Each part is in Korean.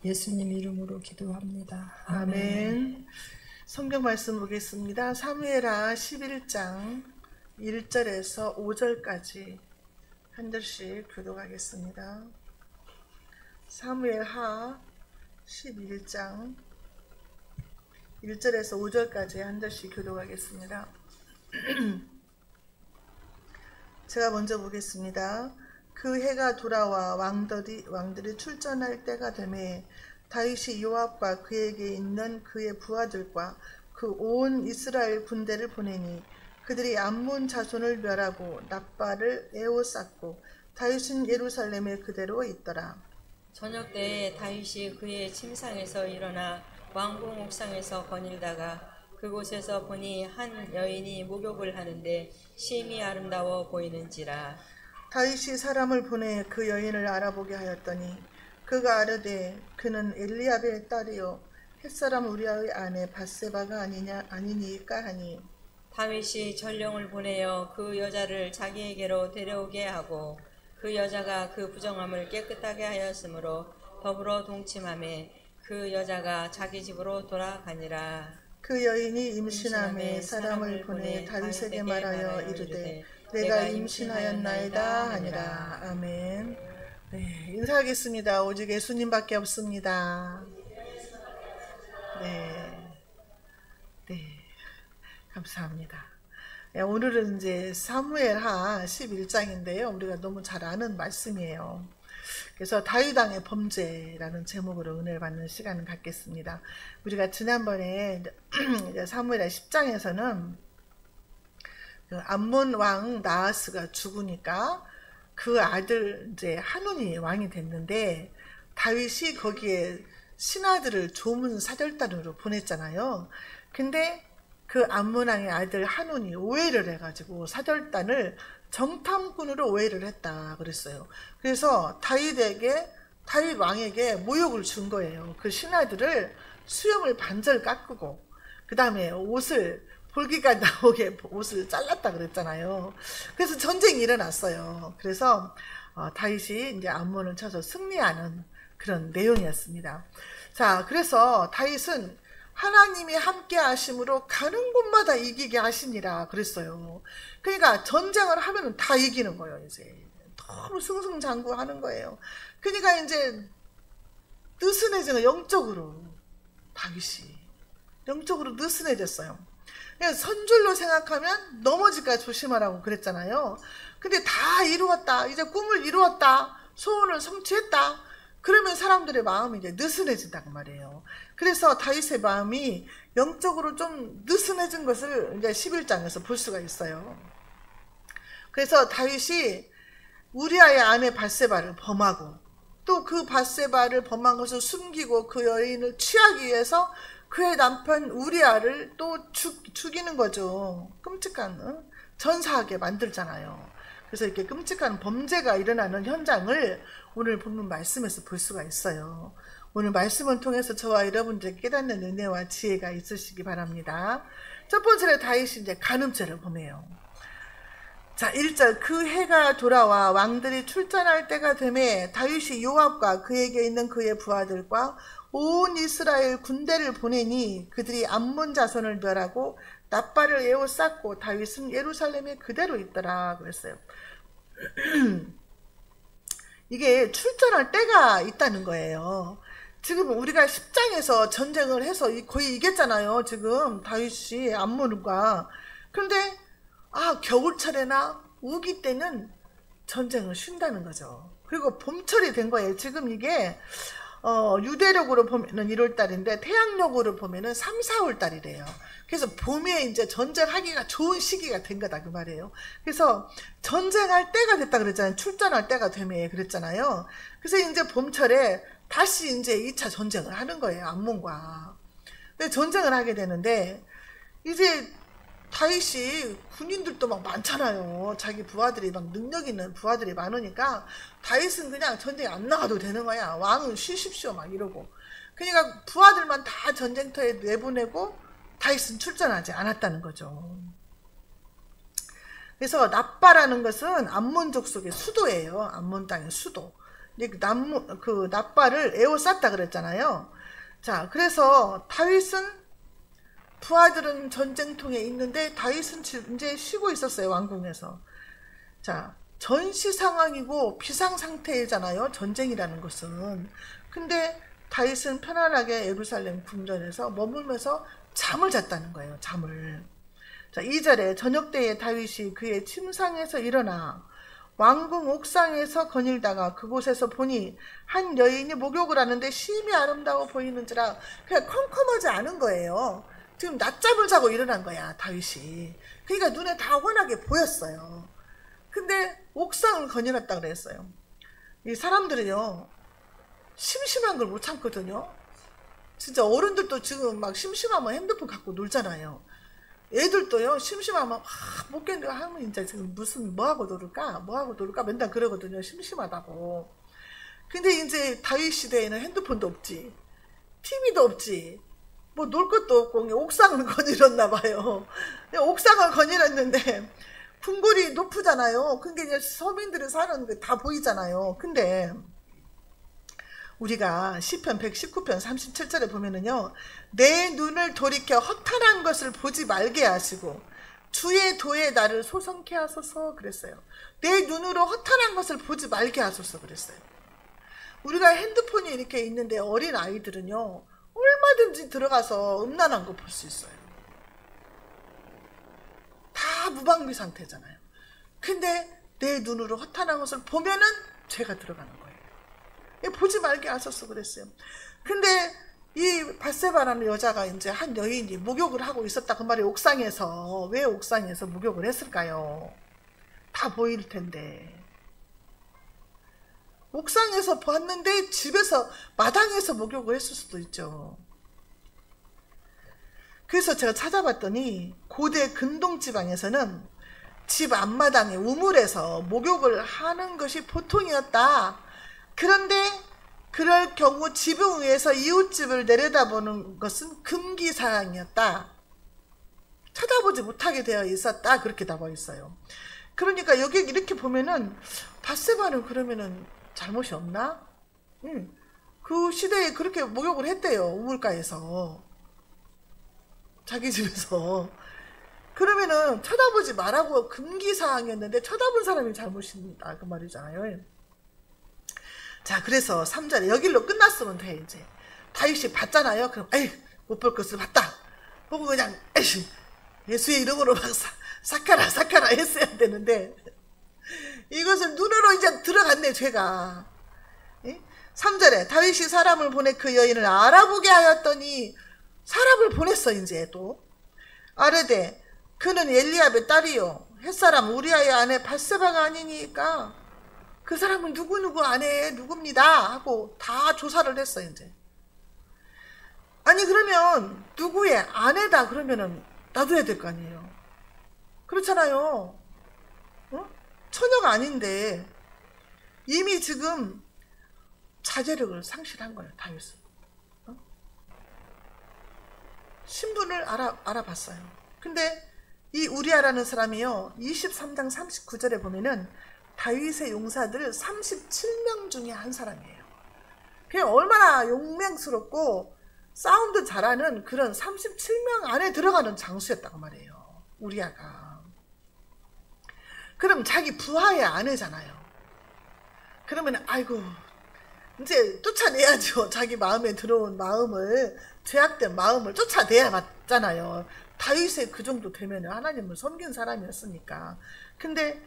예수님 이름으로 기도합니다. 아멘. 성경 말씀 보겠습니다. 사무엘하 11장 1절에서 5절까지 한 절씩 교독하겠습니다. 사무엘하 11장 1절에서 5절까지 한 절씩 교독하겠습니다. 제가 먼저 보겠습니다. 그 해가 돌아와 왕들이 출전할 때가 되매 다윗이 요압과 그에게 있는 그의 부하들과 그 온 이스라엘 군대를 보내니 그들이 암몬 자손을 멸하고 납발을 에워쌌고 다윗은 예루살렘에 그대로 있더라. 저녁 때에 다윗이 그의 침상에서 일어나 왕궁 옥상에서 거닐다가 그곳에서 보니 한 여인이 목욕을 하는데 심히 아름다워 보이는지라. 다윗이 사람을 보내 그 여인을 알아보게 하였더니 그가 아뢰되 그는 엘리압의 딸이요 햇사람 우리아의 아내 밧세바가 아니니까 하니 다윗이 전령을 보내어 그 여자를 자기에게로 데려오게 하고 그 여자가 그 부정함을 깨끗하게 하였으므로 더불어 동침하매 그 여자가 자기 집으로 돌아가니라. 그 여인이 임신함에 사람을 보내 다윗에게 말하여 이르되 내가 임신하였나이다 하니라. 아멘. 네, 인사하겠습니다. 오직 예수님밖에 없습니다. 네, 감사합니다. 네, 오늘은 이제 사무엘하 11장인데요. 우리가 너무 잘 아는 말씀이에요. 그래서 다윗 왕의 범죄라는 제목으로 은혜를 받는 시간을 갖겠습니다. 우리가 지난번에 사무엘하 10장에서는 그 암몬 왕 나하스가 죽으니까 그 아들 이제 한운이 왕이 됐는데 다윗이 거기에 신하들을 조문 사절단으로 보냈잖아요. 근데 그 암몬 왕의 아들 한운이 오해를 해가지고 사절단을 정탐꾼으로 오해를 했다 그랬어요. 그래서 다윗 왕에게 모욕을 준 거예요. 그 신하들을 수염을 반절 깎고 그 다음에 옷을 볼기가 나오게 옷을 잘랐다 그랬잖아요. 그래서 전쟁이 일어났어요. 그래서 다윗이 이제 암몬을 쳐서 승리하는 그런 내용이었습니다. 자, 그래서 다윗은 하나님이 함께 하심으로 가는 곳마다 이기게 하시니라 그랬어요. 그러니까 전쟁을 하면 다 이기는 거예요. 이제 너무 승승장구하는 거예요. 그러니까 이제 느슨해지는 영적으로 다윗이 영적으로 느슨해졌어요. 그냥 선줄로 생각하면 넘어질까 조심하라고 그랬잖아요. 근데 다 이루었다. 이제 꿈을 이루었다. 소원을 성취했다. 그러면 사람들의 마음이 이제 느슨해진다고 말이에요. 그래서 다윗의 마음이 영적으로 좀 느슨해진 것을 이제 11장에서 볼 수가 있어요. 그래서 다윗이 우리아의 아내 밧세바를 범하고 또 그 밧세바를 범한 것을 숨기고 그 여인을 취하기 위해서 그의 남편 우리아를 또 죽이는 거죠. 끔찍한 전사하게 만들잖아요. 그래서 이렇게 끔찍한 범죄가 일어나는 현장을 오늘 본문 말씀에서 볼 수가 있어요. 오늘 말씀을 통해서 저와 여러분들 깨닫는 은혜와 지혜가 있으시기 바랍니다. 첫 번째로 다윗이 이제 간음죄를 범해요. 자, 1절 그 해가 돌아와 왕들이 출전할 때가 되매 다윗이 요압과 그에게 있는 그의 부하들과 온 이스라엘 군대를 보내니 그들이 암몬 자손을 멸하고 납발을 에워쌌고 다윗은 예루살렘에 그대로 있더라 그랬어요. 이게 출전할 때가 있다는 거예요. 지금 우리가 10장에서 전쟁을 해서 거의 이겼잖아요. 지금 다윗이 암몬과. 그런데 겨울철에나 우기 때는 전쟁을 쉰다는 거죠. 그리고 봄철이 된 거예요. 지금 이게 유대력으로 보면은 1월달인데 태양력으로 보면은 3, 4월달이래요. 그래서 봄에 이제 전쟁하기가 좋은 시기가 된 거다 그 말이에요. 그래서 전쟁할 때가 됐다 그랬잖아요. 출전할 때가 되면 그랬잖아요. 그래서 이제 봄철에 다시 이제 2차 전쟁을 하는 거예요. 암몬과. 근데 전쟁을 하게 되는데 이제 다윗이 군인들도 막 많잖아요. 자기 부하들이 막 능력 있는 부하들이 많으니까 다윗은 그냥 전쟁에 안 나가도 되는 거야. 왕은 쉬십시오 막 이러고. 그러니까 부하들만 다 전쟁터에 내보내고 다윗은 출전하지 않았다는 거죠. 그래서 납바라는 것은 암몬 족속의 수도예요. 암몬 땅의 수도. 그 낫발을 에워쌌다 그랬잖아요. 자, 그래서 다윗은 부하들은 전쟁통에 있는데 다윗은 이제 쉬고 있었어요, 왕궁에서. 자, 전시 상황이고 비상 상태잖아요, 전쟁이라는 것은. 근데 다윗은 편안하게 예루살렘 궁전에서 머물면서 잠을 잤다는 거예요, 잠을. 자, 2절에 저녁 때에 다윗이 그의 침상에서 일어나 왕궁 옥상에서 거닐다가 그곳에서 보니 한 여인이 목욕을 하는데 심히 아름다워 보이는지라. 그냥 컴컴하지 않은 거예요. 지금 낮잠을 자고 일어난 거야, 다윗이. 그러니까 눈에 다 훤하게 보였어요. 근데 옥상을 거닐었다 그랬어요. 이 사람들은요, 심심한 걸 못 참거든요. 진짜 어른들도 지금 막 심심하면 핸드폰 갖고 놀잖아요. 애들도요, 심심하면 못 견뎌 하면 이제 지금 무슨 뭐하고 놀을까 맨날 그러거든요, 심심하다고. 근데 이제 다윗 시대에는 핸드폰도 없지, TV도 없지, 뭐 놀 것도 없고 옥상을 거닐었나 봐요. 옥상을 거닐었는데 궁궐이 높으잖아요. 그게 이제 서민들이 사는 게 다 보이잖아요. 근데 우리가 시편 119편 37절에 보면은요, 내 눈을 돌이켜 허탄한 것을 보지 말게 하시고 주의 도에 나를 소성케 하소서 그랬어요. 내 눈으로 허탄한 것을 보지 말게 하소서 그랬어요. 우리가 핸드폰이 이렇게 있는데 어린 아이들은요, 얼마든지 들어가서 음란한 거 볼 수 있어요. 다 무방비 상태잖아요. 근데 내 눈으로 허탄한 것을 보면은 죄가 들어가는 거예요. 보지 말게 하셨어 그랬어요. 근데 이 밧세바라는 여자가 이제 한 여인이 목욕을 하고 있었다 그 말이 옥상에서. 왜 옥상에서 목욕을 했을까요? 다 보일 텐데. 옥상에서 봤는데 집에서 마당에서 목욕을 했을 수도 있죠. 그래서 제가 찾아봤더니 고대 근동지방에서는 집 앞마당에 우물에서 목욕을 하는 것이 보통이었다. 그런데 그럴 경우 지붕 위에서 이웃집을 내려다보는 것은 금기사항이었다. 쳐다보지 못하게 되어 있었다. 그렇게 나와 있어요. 그러니까 여기 이렇게 보면은 밧세바는 그러면은 잘못이 없나? 그 시대에 그렇게 목욕을 했대요. 우물가에서. 자기 집에서. 그러면은 쳐다보지 말라고 금기사항이었는데 쳐다본 사람이 잘못이다 그 말이잖아요. 자, 그래서 3절에 여길로 끝났으면 돼. 이제 다윗이 봤잖아요. 그럼 에이, 못 볼 것을 봤다 보고 그냥 에이, 예수의 이름으로 막 사카라 했어야 되는데 이것을 눈으로 이제 들어갔네, 죄가. 3절에 다윗이 사람을 보내 그 여인을 알아보게 하였더니, 사람을 보냈어. 이제 또 아르되 그는 엘리압의 딸이요 햇사람 우리아의 아내 밧세바가 아니니까 그 사람은 누구누구 아내 누굽니다 하고 다 조사를 했어. 이제 아니 그러면 누구의 아내다 그러면은 놔둬야 될 거 아니에요. 그렇잖아요. 처녀가 아닌데 이미 지금 자제력을 상실한 거예요, 다윗은. 신분을 알아봤어요. 근데 이 우리아라는 사람이요, 23장 39절에 보면은 다윗의 용사들 37명 중에 한 사람이에요. 그냥 얼마나 용맹스럽고 싸움도 잘하는 그런 37명 안에 들어가는 장수였다고 말이에요, 우리아가. 그럼 자기 부하의 아내잖아요. 그러면 아이고 이제 쫓아내야죠. 자기 마음에 들어온 마음을, 죄악된 마음을 쫓아내야 맞잖아요. 다윗의 그 정도 되면 하나님을 섬긴 사람이었으니까. 근데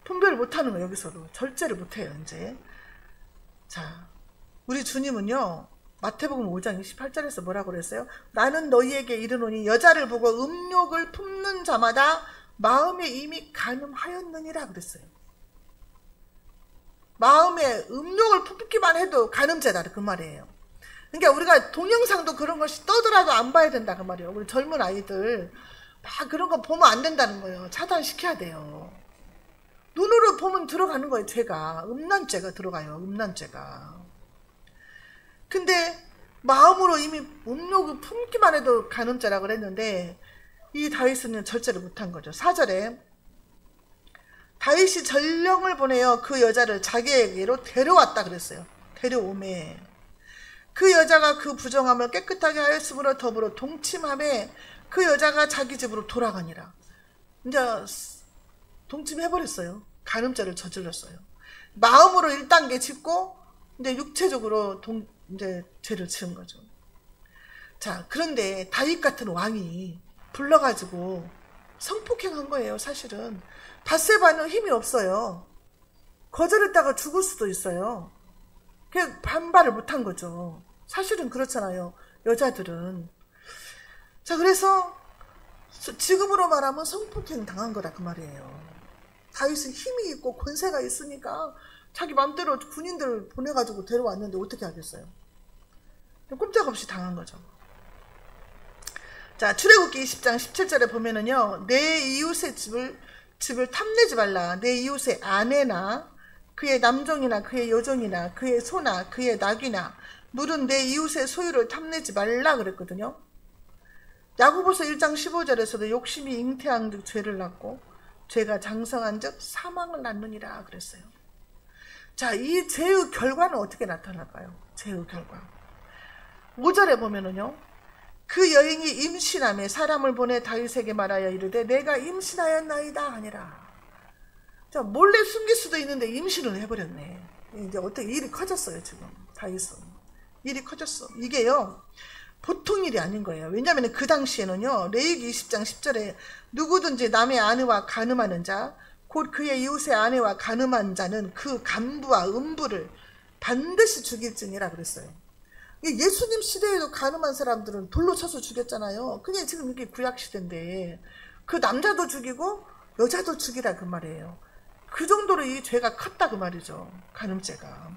분별을 못하는 거예요. 여기서도 절제를 못해요. 이제 자, 우리 주님은요 마태복음 5장 28절에서 뭐라고 그랬어요? 나는 너희에게 이르노니 여자를 보고 음욕을 품는 자마다 마음에 이미 간음하였느니라 그랬어요. 마음에 음욕을 품기만 해도 간음죄다 그 말이에요. 그러니까 우리가 동영상도 그런 것이 떠더라도 안 봐야 된다 그 말이에요. 우리 젊은 아이들 막 그런 거 보면 안 된다는 거예요. 차단시켜야 돼요. 눈으로 보면 들어가는 거예요. 죄가, 음란죄가 들어가요. 음란죄가. 근데 마음으로 이미 음욕을 품기만 해도 간음죄라고 그랬는데 이 다윗은 절제를 못한 거죠. 4절에 다윗이 전령을 보내어 그 여자를 자기에게로 데려왔다 그랬어요. 데려오매 그 여자가 그 부정함을 깨끗하게 하였으므로 더불어 동침함에 그 여자가 자기 집으로 돌아가니라. 이제 동침해버렸어요. 간음죄를 저질렀어요. 마음으로 1단계 짓고 이제 육체적으로 이제 죄를 지은 거죠. 자, 그런데 다윗 같은 왕이 불러가지고 성폭행한 거예요. 사실은 밧세바는 힘이 없어요. 거절했다가 죽을 수도 있어요. 그냥 반발을 못한 거죠. 사실은 그렇잖아요. 여자들은. 자, 그래서 지금으로 말하면 성폭행 당한 거다 그 말이에요. 다윗은 힘이 있고 권세가 있으니까 자기 맘대로 군인들 보내가지고 데려왔는데 어떻게 하겠어요. 꼼짝없이 당한 거죠. 자, 출애굽기 20장 17절에 보면은요, 내 이웃의 집을 탐내지 말라. 내 이웃의 아내나 그의 남종이나 그의 여종이나 그의 소나 그의 낙이나 물은 내 이웃의 소유를 탐내지 말라 그랬거든요. 야고보서 1장 15절에서도 욕심이 잉태한 즉 죄를 낳고 죄가 장성한 즉 사망을 낳느니라 그랬어요. 자, 이 죄의 결과는 어떻게 나타날까요? 죄의 결과 5절에 보면은요, 그 여인이 임신함에 사람을 보내 다윗에게 말하여 이르되 내가 임신하였나이다 하니라. 자, 몰래 숨길 수도 있는데 임신을 해버렸네. 이제 어떻게 일이 커졌어요. 지금 다윗은 일이 커졌어. 이게요 보통 일이 아닌 거예요. 왜냐하면 그 당시에는요, 레위기 20장 10절에 누구든지 남의 아내와 간음하는 자 곧 그의 이웃의 아내와 간음한 자는 그 간부와 음부를 반드시 죽일지니라 그랬어요. 예수님 시대에도 간음한 사람들은 돌로 쳐서 죽였잖아요. 그게 지금 이게 구약 시대인데 그 남자도 죽이고 여자도 죽이라 그 말이에요. 그 정도로 이 죄가 컸다 그 말이죠. 간음죄가.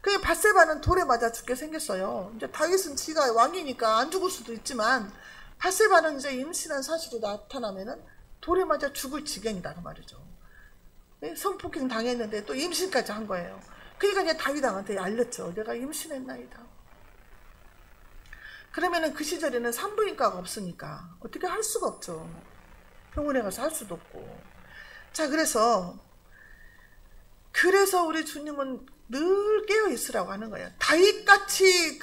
그게 밧세바는 돌에 맞아 죽게 생겼어요. 이제 다윗은 지가 왕이니까 안 죽을 수도 있지만 밧세바는 이제 임신한 사실이 나타나면은 돌에 맞아 죽을 지경이다 그 말이죠. 성폭행 당했는데 또 임신까지 한 거예요. 그러니까 이제 다윗왕한테 알렸죠. 내가 임신했나이다. 그러면은 그 시절에는 산부인과가 없으니까 어떻게 할 수가 없죠. 병원에 가서 할 수도 없고. 자, 그래서 우리 주님은 늘 깨어 있으라고 하는 거예요. 다윗같이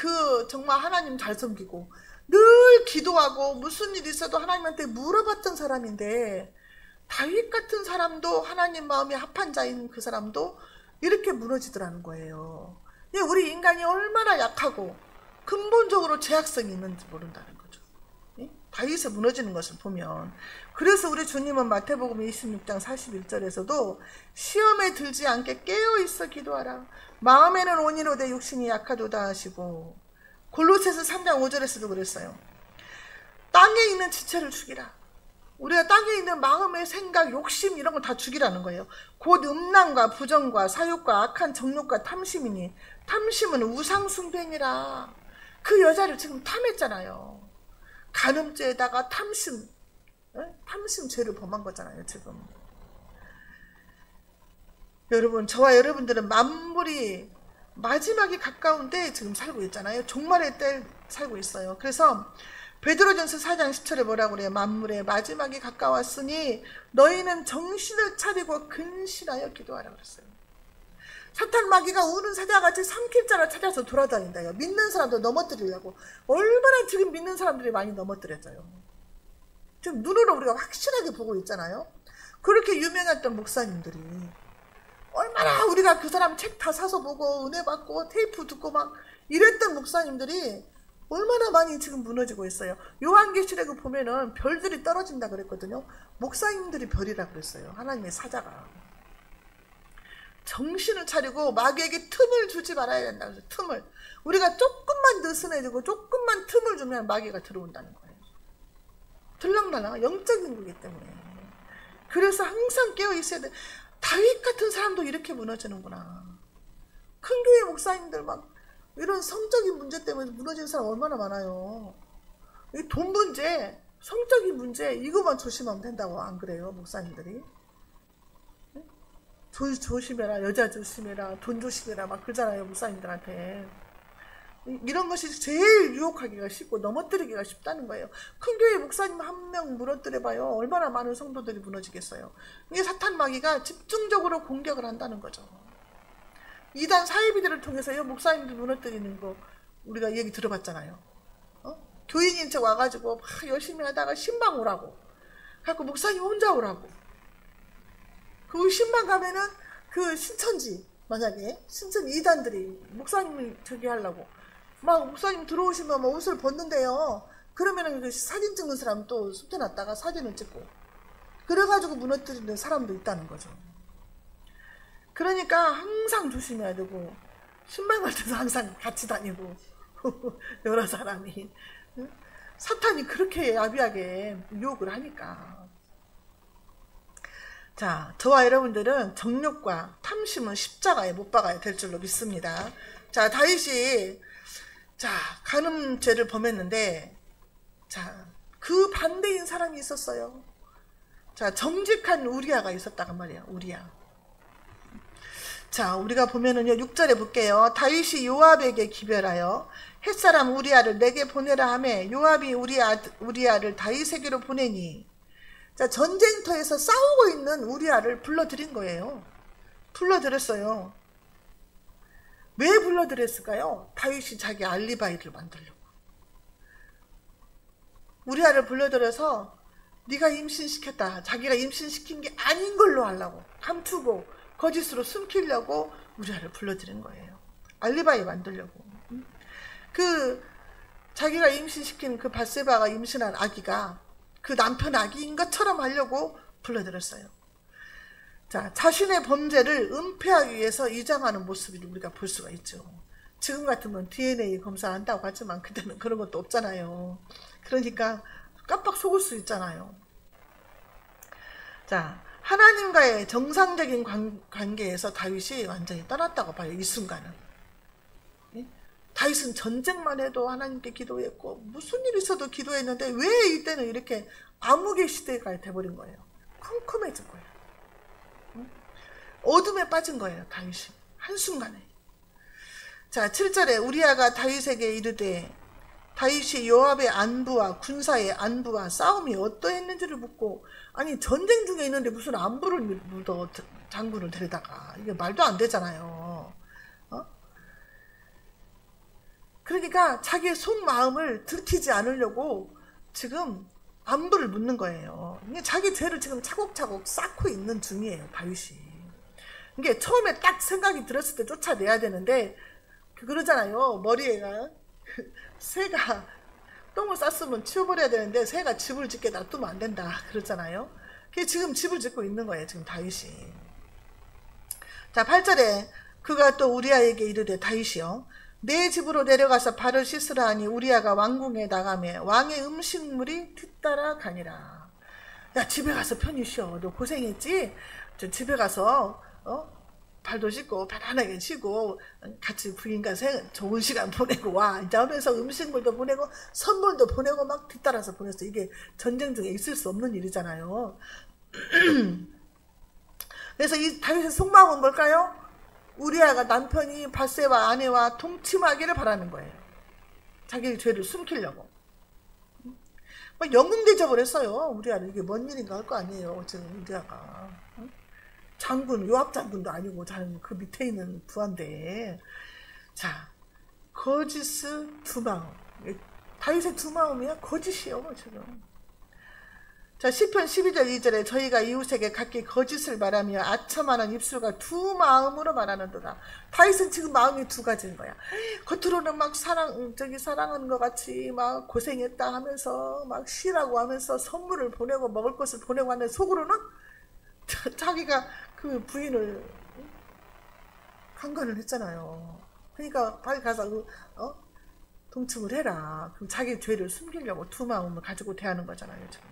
정말 하나님 잘 섬기고 늘 기도하고 무슨 일이 있어도 하나님한테 물어봤던 사람인데, 다윗 같은 사람도 하나님 마음에 합한 자인 그 사람도 이렇게 무너지더라는 거예요. 우리 인간이 얼마나 약하고 근본적으로 죄악성이 있는지 모른다는 거죠. 다윗이 무너지는 것을 보면. 그래서 우리 주님은 마태복음 26장 41절에서도 시험에 들지 않게 깨어있어 기도하라. 마음에는 온이로되 육신이 약하도다 하시고, 골로새서 3장 5절에서도 그랬어요. 땅에 있는 지체를 죽이라. 우리가 땅에 있는 마음의 생각, 욕심 이런 거 다 죽이라는 거예요. 곧 음란과 부정과 사욕과 악한 정욕과 탐심이니 탐심은 우상숭배니라. 그 여자를 지금 탐했잖아요. 간음죄에다가 탐심 죄를 범한 거잖아요 지금. 여러분, 저와 여러분들은 만물이 마지막이 가까운데 지금 살고 있잖아요. 종말의 때 살고 있어요. 그래서 베드로전서 4장 10절에 뭐라고 그래요? 만물의 마지막이 가까웠으니 너희는 정신을 차리고 근신하여 기도하라 그랬어요. 사탄 마귀가 우는 사자같이 삼킬 자를 찾아서 돌아다닌다요. 믿는 사람도 넘어뜨리려고. 얼마나 지금 믿는 사람들이 많이 넘어뜨려져요. 지금 눈으로 우리가 확실하게 보고 있잖아요. 그렇게 유명했던 목사님들이 얼마나 우리가 그 사람 책 다 사서 보고 은혜 받고 테이프 듣고 막 이랬던 목사님들이 얼마나 많이 지금 무너지고 있어요. 요한계시록에 보면은 별들이 떨어진다 그랬거든요. 목사님들이 별이라 그랬어요. 하나님의 사자가. 정신을 차리고 마귀에게 틈을 주지 말아야 된다. 그래서 틈을. 우리가 조금만 느슨해지고 조금만 틈을 주면 마귀가 들어온다는 거예요. 들락날락 영적인 거기 때문에. 그래서 항상 깨어 있어야 돼. 다윗 같은 사람도 이렇게 무너지는구나. 큰 교회 목사님들 막 이런 성적인 문제 때문에 무너지는 사람 얼마나 많아요. 이 돈 문제, 성적인 문제 이거만 조심하면 된다고 안 그래요 목사님들이? 조심해라, 여자 조심해라, 돈 조심해라 막 그러잖아요 목사님들한테. 이런 것이 제일 유혹하기가 쉽고 넘어뜨리기가 쉽다는 거예요. 큰 교회 목사님 한 명 무너뜨려봐요. 얼마나 많은 성도들이 무너지겠어요. 이게 사탄 마귀가 집중적으로 공격을 한다는 거죠. 이단 사이비들을 통해서요, 목사님들 무너뜨리는 거 우리가 얘기 들어봤잖아요. 교인인 척 와가지고 막 열심히 하다가 신방 오라고. 그래갖고 목사님 혼자 오라고. 그 신방 가면은 그 신천지, 만약에 신천 이단들이 목사님을 저기 하려고 막 목사님 들어오시면 뭐 옷을 벗는데요. 그러면은 그 사진 찍는 사람 또 숨겨놨다가 사진을 찍고 그래가지고 무너뜨리는 사람도 있다는 거죠. 그러니까 항상 조심해야 되고 신방 갈 때도 항상 같이 다니고 여러 사람이 사탄이 그렇게 야비하게 유혹을 하니까. 자, 저와 여러분들은 정욕과 탐심은 십자가에 못 박아야 될 줄로 믿습니다. 자, 다윗이 간음죄를 범했는데, 자, 그 반대인 사람이 있었어요. 자, 정직한 우리아가 있었다고 말이에요. 우리아. 자, 우리가 보면은요, 6절에 볼게요. 다윗이 요압에게 기별하여 햇사람 우리아를 내게 보내라 하매 요압이 우리아를 다윗에게로 보내니. 자, 전쟁터에서 싸우고 있는 우리아를 불러들인 거예요. 불러들였어요. 왜 불러들였을까요? 다윗이 자기 알리바이를 만들려고. 우리아를 불러들여서 네가 임신시켰다. 자기가 임신시킨 게 아닌 걸로 하려고. 감추고 거짓으로 숨기려고 우리아를 불러들인 거예요. 알리바이 만들려고. 자기가 임신시킨 그 밧세바가 임신한 아기가 그 남편 아기인 것처럼 하려고 불러들였어요. 자, 자신의 범죄를 은폐하기 위해서 이장하는 모습을 우리가 볼 수가 있죠. 지금 같으면 DNA 검사한다고 하지만 그때는 그런 것도 없잖아요. 그러니까 깜빡 속을 수 있잖아요. 자, 하나님과의 정상적인 관계에서 다윗이 완전히 떠났다고 봐요. 이 순간은. 다윗은 전쟁만 해도 하나님께 기도했고 무슨 일 있어도 기도했는데 왜 이때는 이렇게 암흑의 시대가 돼버린 거예요. 컴컴해진 거예요. 어둠에 빠진 거예요. 다윗이 한순간에. 자, 7절에 우리아가 다윗에게 이르되 다윗이 요압의 안부와 군사의 안부와 싸움이 어떠했는지를 묻고, 아니 전쟁 중에 있는데 무슨 안부를 묻어 장군을 데려다가. 이게 말도 안 되잖아요. 그러니까 자기의 속마음을 들키지 않으려고 지금 안부를 묻는 거예요. 이게 자기 죄를 지금 차곡차곡 쌓고 있는 중이에요. 다윗이. 이게 처음에 딱 생각이 들었을 때 쫓아내야 되는데 그러잖아요. 머리에가 새가 똥을 쌌으면 치워버려야 되는데 새가 집을 짓게 놔두면 안 된다 그러잖아요. 그게 지금 집을 짓고 있는 거예요. 지금 다윗이. 자, 8절에 그가 또 우리아에게 이르되 다윗이요 내 집으로 내려가서 발을 씻으라 하니 우리아가 왕궁에 나가며 왕의 음식물이 뒤따라 가니라. 야, 집에 가서 편히 쉬어. 너 고생했지? 집에 가서 발도 씻고 편안하게 쉬고 같이 부인과 좋은 시간 보내고 와. 이제 하면서 음식물도 보내고 선물도 보내고 막 뒤따라서 보냈어. 이게 전쟁 중에 있을 수 없는 일이잖아요. 그래서 이 다윗의 속마음은 뭘까요? 우리아가 남편이 밧세바 아내와 동침하기를 바라는 거예요. 자기의 죄를 숨기려고. 막 영웅 대접을 했어요. 우리아는. 이게 뭔 일인가 할 거 아니에요. 지금 우리아가. 장군, 요압 장군도 아니고 그 밑에 있는 부하인데. 자, 거짓의 두 마음. 다윗의 두 마음이야? 거짓이요 지금. 자, 시편 12절 2절에 저희가 이웃에게 각기 거짓을 말하며 아첨하는 입술과 두 마음으로 말하는도다. 다윗은 지금 마음이 두 가지인 거야. 겉으로는 막 사랑하는 것 같이 막 고생했다 하면서 막 쉬라고 하면서 선물을 보내고 먹을 것을 보내고 하는데 속으로는 자기가 그 부인을 강간을 했잖아요. 그러니까 빨리 가서 동침을 해라. 그럼 자기 죄를 숨기려고 두 마음을 가지고 대하는 거잖아요. 지금.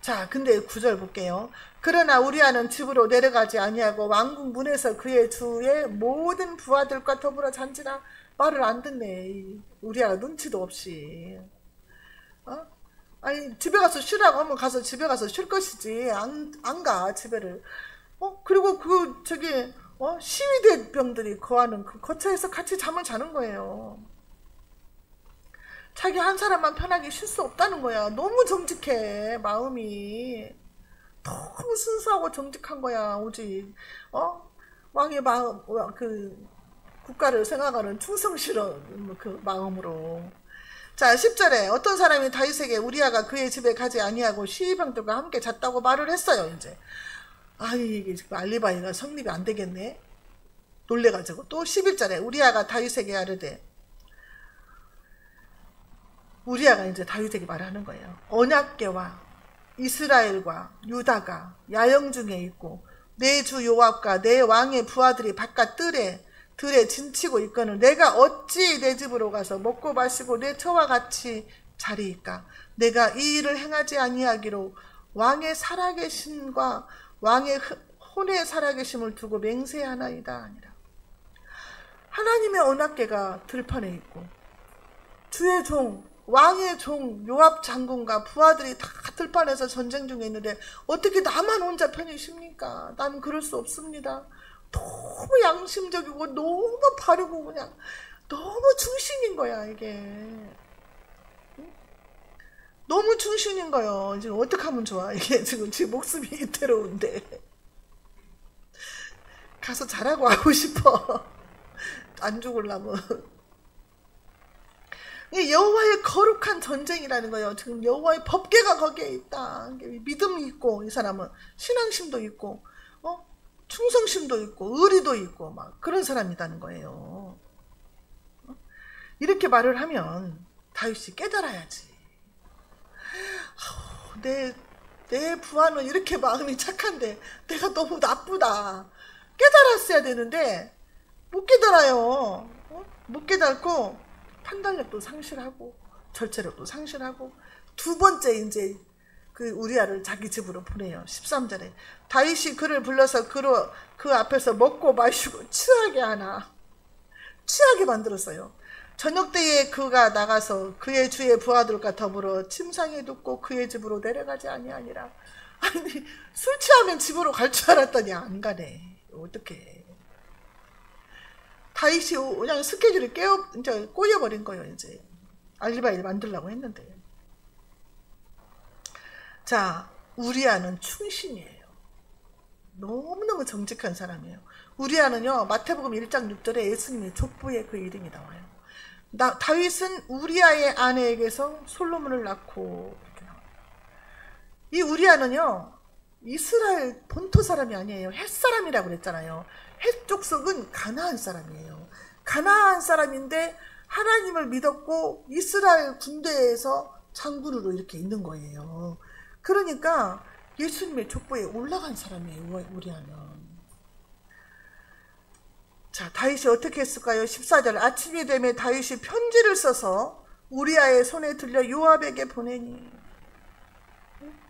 자, 근데 9절 볼게요. 그러나 우리아는 집으로 내려가지 아니하고 왕궁 문에서 그의 주의 모든 부하들과 더불어 잔지나. 말을 안 듣네. 우리아가 눈치도 없이. 아니 집에 가서 쉬라고 하면 가서 집에 가서 쉴 것이지 안 가 집에를. 그리고 시위대병들이 거하는 그 거처에서 같이 잠을 자는 거예요. 자기 한 사람만 편하게 쉴 수 없다는 거야. 너무 정직해, 마음이. 너무 순수하고 정직한 거야, 오직. 왕의 마음, 국가를 생각하는 충성스러운 그 마음으로. 자, 10절에 어떤 사람이 다윗에게 우리아가 그의 집에 가지 아니하고 시위병들과 함께 잤다고 말을 했어요, 이제. 아니, 이게 지금 알리바이가 성립이 안 되겠네. 놀래가지고. 또 11절에 우리아가 다윗에게 아르되, 우리아가 이제 다윗에게 말하는 거예요. 언약궤와 이스라엘과 유다가 야영 중에 있고 내 주 요압과 내 왕의 부하들이 바깥 들에 진치고 있거늘 내가 어찌 내 집으로 가서 먹고 마시고 내 처와 같이 자리이까. 내가 이 일을 행하지 아니하기로 왕의 살아계심과 왕의 혼의 살아계심을 두고 맹세하나이다 아니라. 하나님의 언약궤가 들판에 있고 주의 종 왕의 종 요압 장군과 부하들이 다 들판에서 전쟁 중에 있는데 어떻게 나만 혼자 편히 쉽니까? 나는 그럴 수 없습니다. 너무 양심적이고 너무 바르고 그냥 너무 충신인 거야, 이게. 너무 충신인 거예요. 지금 어떻게 하면 좋아? 이게 지금 제 목숨이 이태로운데 가서 자라고 하고 싶어. 안 죽으려면. 여호와의 거룩한 전쟁이라는 거예요. 지금 여호와의 법궤가 거기에 있다. 믿음이 있고, 이 사람은 신앙심도 있고, 충성심도 있고, 의리도 있고, 막 그런 사람이라는 거예요. 이렇게 말을 하면 다윗이 깨달아야지. 내 부하는 이렇게 마음이 착한데 내가 너무 나쁘다. 깨달았어야 되는데 못 깨달아요. 못 깨닫고 판단력도 상실하고 절제력도 상실하고. 두 번째 이제 그 우리아를 자기 집으로 보내요. 13절에 다윗이 그를 불러서 그 앞에서 먹고 마시고 취하게 하나. 취하게 만들었어요. 저녁 때에 그가 나가서 그의 주의 부하들과 더불어 침상에 눕고 그의 집으로 내려가지 아니하니라. 아니, 술 취하면 집으로 갈 줄 알았더니 안 가네. 어떡해. 다윗이 그냥 스케줄이 이제 꼬여버린 거예요, 이제. 알리바이를 만들려고 했는데. 자, 우리아는 충신이에요. 너무너무 정직한 사람이에요. 우리아는요, 마태복음 1장 6절에 예수님의 족보에 그 이름이 나와요. 다윗은 우리아의 아내에게서 솔로몬을 낳고, 이렇게 나와요. 이 우리아는요, 이스라엘 본토 사람이 아니에요. 헷 사람이라고 그랬잖아요. 헷 족속은 가나안 사람이에요. 가나안 사람인데 하나님을 믿었고 이스라엘 군대에서 장군으로 이렇게 있는 거예요. 그러니까 예수님의 족보에 올라간 사람이에요, 우리아는. 자, 다윗이 어떻게 했을까요? 14절 아침이 되면 다윗이 편지를 써서 우리아의 손에 들려 요압에게 보내니.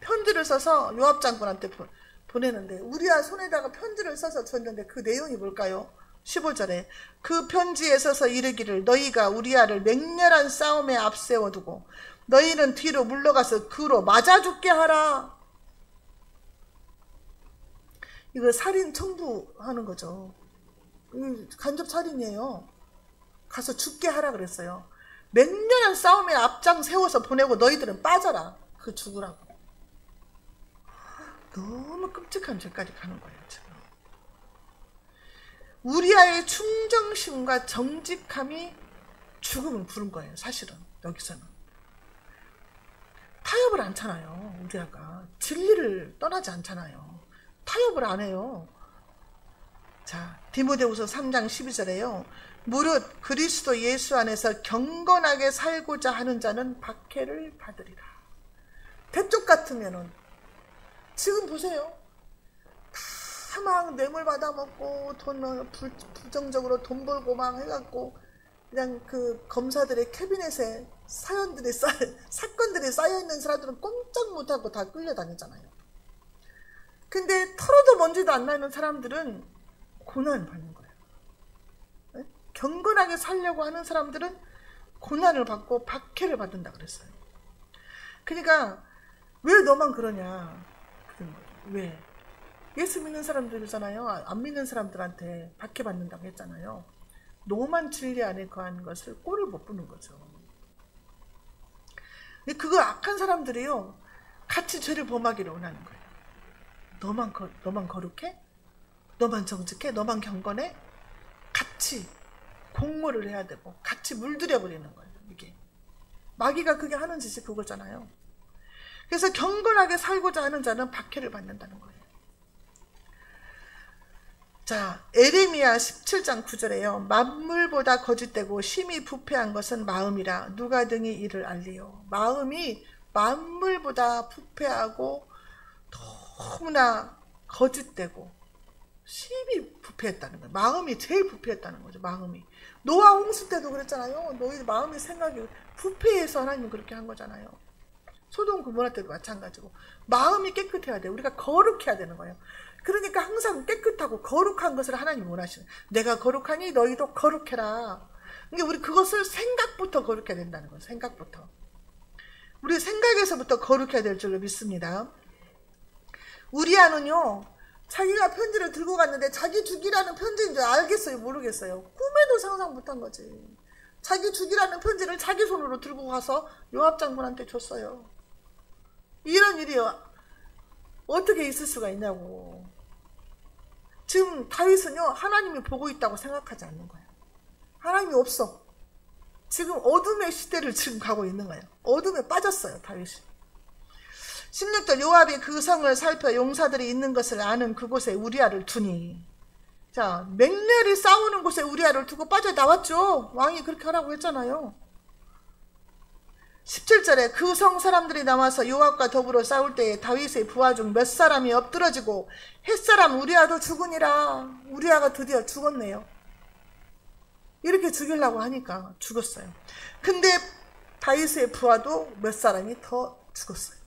편지를 써서 요압 장군한테 보내는데 우리아 손에다가 편지를 써서 줬는데 그 내용이 뭘까요? 15절에 그 편지에 써서 이르기를 너희가 우리아를 맹렬한 싸움에 앞세워두고 너희는 뒤로 물러가서 그로 맞아 죽게 하라. 이거 살인 청부하는 거죠. 간접 살인이에요. 가서 죽게 하라 그랬어요. 맹렬한 싸움에 앞장 세워서 보내고 너희들은 빠져라. 그 죽으라고. 너무 끔찍한 죄까지 가는 거예요, 지금. 우리아의 충정심과 정직함이 죽음을 부른 거예요, 사실은. 여기서는. 타협을 안 차나요, 우리아가. 진리를 떠나지 않잖아요. 타협을 안 해요. 자, 디모데후서 3장 12절에요. 무릇 그리스도 예수 안에서 경건하게 살고자 하는 자는 박해를 받으리라. 대쪽 같으면은 지금 보세요. 다 막 뇌물 받아먹고 돈 부정적으로 돈 벌고 막 해갖고 그냥 그 검사들의 캐비넷에 사건들이 쌓여있는 사람들은 꼼짝 못하고 다 끌려다니잖아요. 근데 털어도 먼지도 안 나는 사람들은 고난을 받는 거예요. 네? 경건하게 살려고 하는 사람들은 고난을 받고 박해를 받는다 그랬어요. 그러니까 왜 너만 그러냐. 왜? 예수 믿는 사람들이잖아요. 안 믿는 사람들한테 박해받는다고 했잖아요. 너만 진리 안에 거한 것을 꼴을 못 보는 거죠. 그거 악한 사람들이요, 같이 죄를 범하기를 원하는 거예요. 너만 거룩해? 너만 정직해? 너만 경건해? 같이 공모를 해야 되고 같이 물들여 버리는 거예요. 이게 마귀가 그게 하는 짓이 그거잖아요. 그래서 경건하게 살고자 하는 자는 박해를 받는다는 거예요. 자, 에레미야 17장 9절에요. 만물보다 거짓되고 심히 부패한 것은 마음이라 누가 등이 이를 알리요. 마음이 만물보다 부패하고 너무나 거짓되고 심히 부패했다는 거예요. 마음이 제일 부패했다는 거죠. 마음이. 노아 홍수 때도 그랬잖아요. 너희 마음의 생각이 부패해서 하나님은 그렇게 한 거잖아요. 소돔 고모라 때도 마찬가지고 마음이 깨끗해야 돼요. 우리가 거룩해야 되는 거예요. 그러니까 항상 깨끗하고 거룩한 것을 하나님이 원하시는, 내가 거룩하니 너희도 거룩해라. 그러니까 우리 그것을 생각부터 거룩해야 된다는 거예요. 생각부터. 우리 생각에서부터 거룩해야 될 줄로 믿습니다. 우리아는요, 자기가 편지를 들고 갔는데 자기 죽이라는 편지인 줄 알겠어요? 모르겠어요? 꿈에도 상상 못한 거지. 자기 죽이라는 편지를 자기 손으로 들고 가서 요압 장군한테 줬어요. 이런 일이 어떻게 있을 수가 있냐고. 지금 다윗은요, 하나님이 보고 있다고 생각하지 않는 거예요. 하나님이 없어. 지금 어둠의 시대를 지금 가고 있는 거예요. 어둠에 빠졌어요, 다윗이. 16절, 요압이 그 성을 살펴 용사들이 있는 것을 아는 그곳에 우리아를 두니. 자, 맹렬히 싸우는 곳에 우리아를 두고 빠져나왔죠. 왕이 그렇게 하라고 했잖아요. 17절에 그 성 사람들이 나와서 요압과 더불어 싸울 때에 다윗의 부하 중 몇 사람이 엎드러지고 햇사람 우리아도 죽으니라. 우리아가 드디어 죽었네요. 이렇게 죽이려고 하니까 죽었어요. 근데 다윗의 부하도 몇 사람이 더 죽었어요.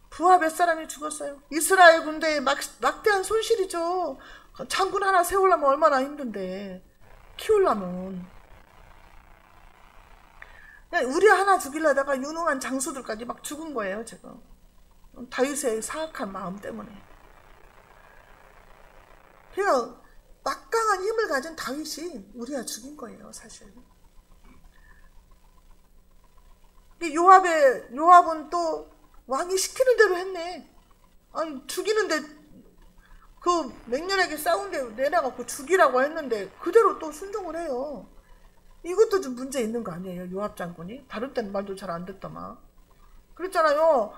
부하 몇 사람이 죽었어요. 이스라엘 군대에 막대한 손실이죠. 장군 하나 세우려면 얼마나 힘든데, 키우려면. 우리 하나 죽이려다가 유능한 장수들까지 막 죽은 거예요, 지금. 다윗의 사악한 마음 때문에. 그러니까 막강한 힘을 가진 다윗이 우리아 죽인 거예요, 사실. 요압은 또 왕이 시키는 대로 했네. 아니, 죽이는데, 그 맹렬하게 싸운데 내놔갖고 죽이라고 했는데 그대로 또 순종을 해요. 이것도 좀 문제 있는 거 아니에요, 요압 장군이? 다른 때는 말도 잘 안 듣더만. 그랬잖아요.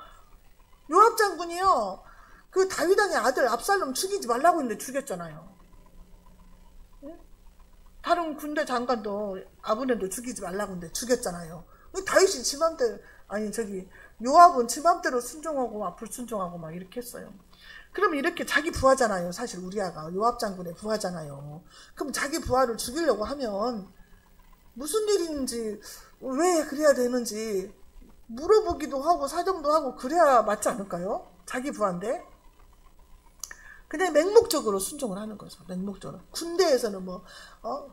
요압 장군이요, 그 다윗왕의 아들 압살롬 죽이지 말라고 했는데 죽였잖아요. 응? 다른 군대 장관도 아브넬도 죽이지 말라고 했는데 죽였잖아요. 다윗이 지 맘대로, 요압은 지 맘대로 순종하고 막 불순종하고 막 이렇게 했어요. 그럼 이렇게 자기 부하잖아요. 사실 우리아가 요압 장군의 부하잖아요. 그럼 자기 부하를 죽이려고 하면 무슨 일인지, 왜 그래야 되는지 물어보기도 하고 사정도 하고 그래야 맞지 않을까요? 자기 부하인데. 그냥 맹목적으로 순종을 하는 거죠. 맹목적으로. 군대에서는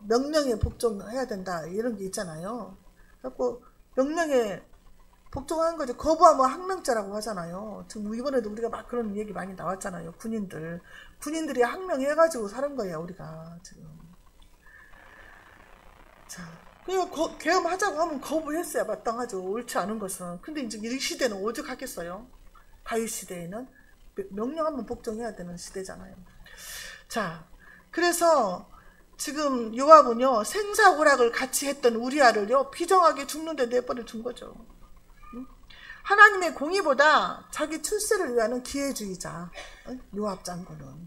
명령에 복종해야 된다 이런 게 있잖아요. 그래서 명령에 복종하는 거죠. 거부하면 항명죄라고 하잖아요. 지금 이번에도 우리가 막 그런 얘기 많이 나왔잖아요. 군인들이 항명해가지고 사는 거예요, 우리가 지금. 자, 그냥 계엄하자고 하면 거부했어야 마땅하죠. 옳지 않은 것은. 근데 이제 이 시대는 오죽 하겠어요. 다윗 시대에는 명령하면 복종해야 되는 시대잖아요. 자, 그래서 지금 요압은요, 생사고락을 같이 했던 우리아를요, 비정하게 죽는데 내버려 둔 거죠. 하나님의 공의보다 자기 출세를 위하는 기회주의자, 요압 장군은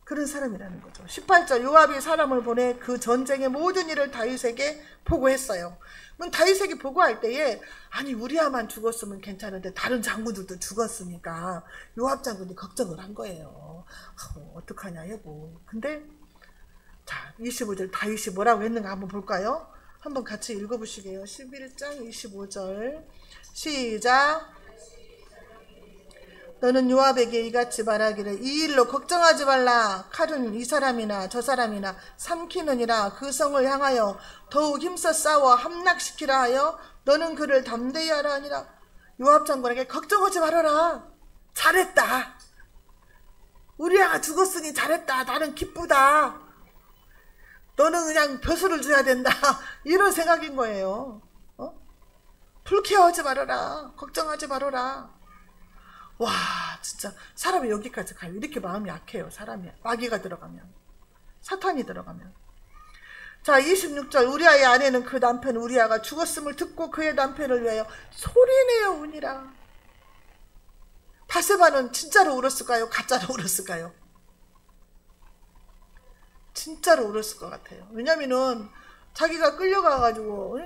그런 사람이라는 거죠. 18절, 요압이 사람을 보내 그 전쟁의 모든 일을 다윗에게 보고했어요. 다윗에게 보고할 때에, 아니 우리아만 죽었으면 괜찮은데 다른 장군들도 죽었으니까 요압 장군이 걱정을 한 거예요. 어떡하냐 해고. 근데 자, 25절 다윗이 뭐라고 했는가 한번 볼까요? 한번 같이 읽어보시게요. 11장 25절 시작. 너는 요압에게 이같이 말하기를, 이 일로 걱정하지 말라. 칼은 이 사람이나 저 사람이나 삼키느니라. 그 성을 향하여 더욱 힘써 싸워 함락시키라 하여 너는 그를 담대히 하라 하니라. 요압 장군에게 걱정하지 말아라. 잘했다. 우리아가 죽었으니 잘했다. 나는 기쁘다. 너는 그냥 벼슬을 줘야 된다. 이런 생각인 거예요. 불쾌하지 말아라. 걱정하지 말아라. 와, 진짜 사람이 여기까지 가요. 이렇게 마음이 약해요. 사람이. 마귀가 들어가면. 사탄이 들어가면. 자, 26절. 우리아의 아내는 그 남편 우리아가 죽었음을 듣고 그의 남편을 위하여 소리내어 우니라. 바세바는 진짜로 울었을까요? 가짜로 울었을까요? 진짜로 울었을 것 같아요. 왜냐면은 자기가 끌려가가지고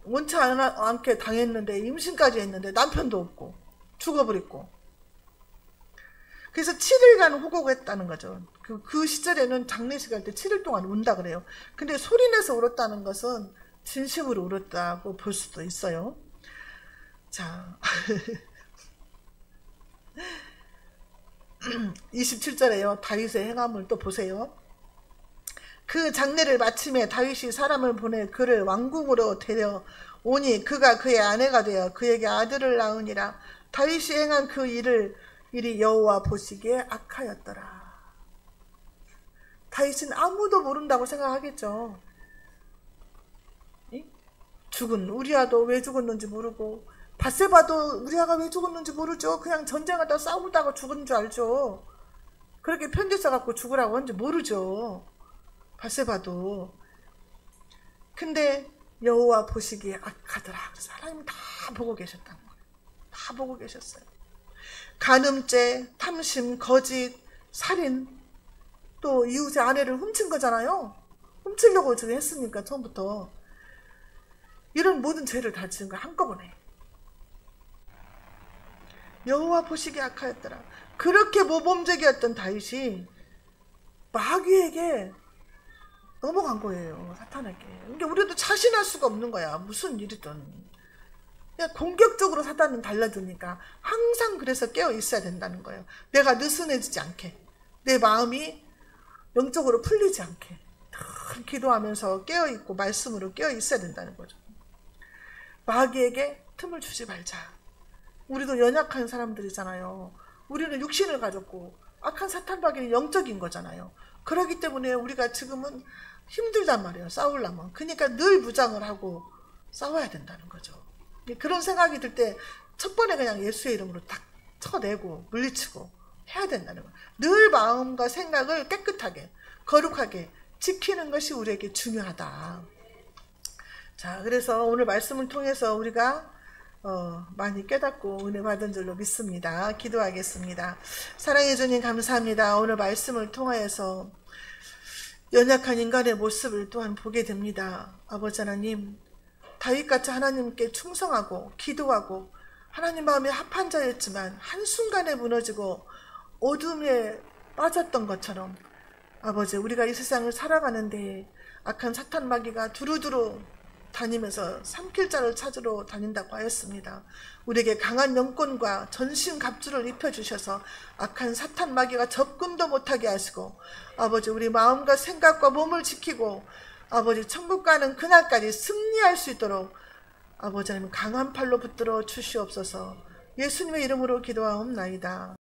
원치 않게 당했는데, 임신까지 했는데 남편도 없고 죽어버렸고, 그래서 7일간 호곡했다는 거죠. 그 시절에는 장례식 할 때 7일 동안 운다 그래요. 근데 소리내서 울었다는 것은 진심으로 울었다고 볼 수도 있어요. 자, 27절에요. 다윗의 행함을 또 보세요. 그 장례를 마침에 다윗이 사람을 보내 그를 왕궁으로 데려오니 그가 그의 아내가 되어 그에게 아들을 낳으니라. 다윗이 행한 그 일이 여호와 보시기에 악하였더라. 다윗은 아무도 모른다고 생각하겠죠. 죽은 우리아도 왜 죽었는지 모르고, 바세바도 우리아가 왜 죽었는지 모르죠. 그냥 전쟁하다 싸우다가 죽은 줄 알죠. 그렇게 편지 써갖고 죽으라고 한지 모르죠. 바세바도. 근데 여호와 보시기에 악하더라. 사람이 다 보고 계셨다는 거예요. 다 보고 계셨어요. 간음죄, 탐심, 거짓, 살인, 또 이웃의 아내를 훔친 거잖아요. 훔치려고 저기 했으니까 처음부터. 이런 모든 죄를 다 지은 거 한꺼번에. 여호와 보시기에 악하였더라. 그렇게 모범적이었던 다윗이 마귀에게 넘어간 거예요. 사탄에게. 근데 우리도 자신할 수가 없는 거야. 무슨 일이든. 그냥 공격적으로 사탄은 달라드니까 항상 그래서 깨어 있어야 된다는 거예요. 내가 느슨해지지 않게, 내 마음이 영적으로 풀리지 않게 늘 기도하면서 깨어있고 말씀으로 깨어 있어야 된다는 거죠. 마귀에게 틈을 주지 말자. 우리도 연약한 사람들이잖아요. 우리는 육신을 가졌고 악한 사탄 마귀는 영적인 거잖아요. 그렇기 때문에 우리가 지금은 힘들단 말이에요. 싸우려면. 그러니까 늘 무장을 하고 싸워야 된다는 거죠. 그런 생각이 들 때 첫 번에 그냥 예수의 이름으로 딱 쳐내고 물리치고 해야 된다는 거예요. 늘 마음과 생각을 깨끗하게 거룩하게 지키는 것이 우리에게 중요하다. 자, 그래서 오늘 말씀을 통해서 우리가 많이 깨닫고 은혜 받은 줄로 믿습니다. 기도하겠습니다. 사랑해 주님 감사합니다. 오늘 말씀을 통하여서 연약한 인간의 모습을 또한 보게 됩니다. 아버지 하나님, 다윗같이 하나님께 충성하고 기도하고 하나님 마음에 합한 자였지만 한순간에 무너지고 어둠에 빠졌던 것처럼 아버지, 우리가 이 세상을 살아가는데 악한 사탄 마귀가 두루두루 다니면서 삼킬 자를 찾으러 다닌다고 하였습니다. 우리에게 강한 영권과 전신 갑주를 입혀주셔서 악한 사탄 마귀가 접근도 못하게 하시고 아버지, 우리 마음과 생각과 몸을 지키고 아버지, 천국 가는 그날까지 승리할 수 있도록 아버지 하나님 강한 팔로 붙들어 주시옵소서. 예수님의 이름으로 기도하옵나이다.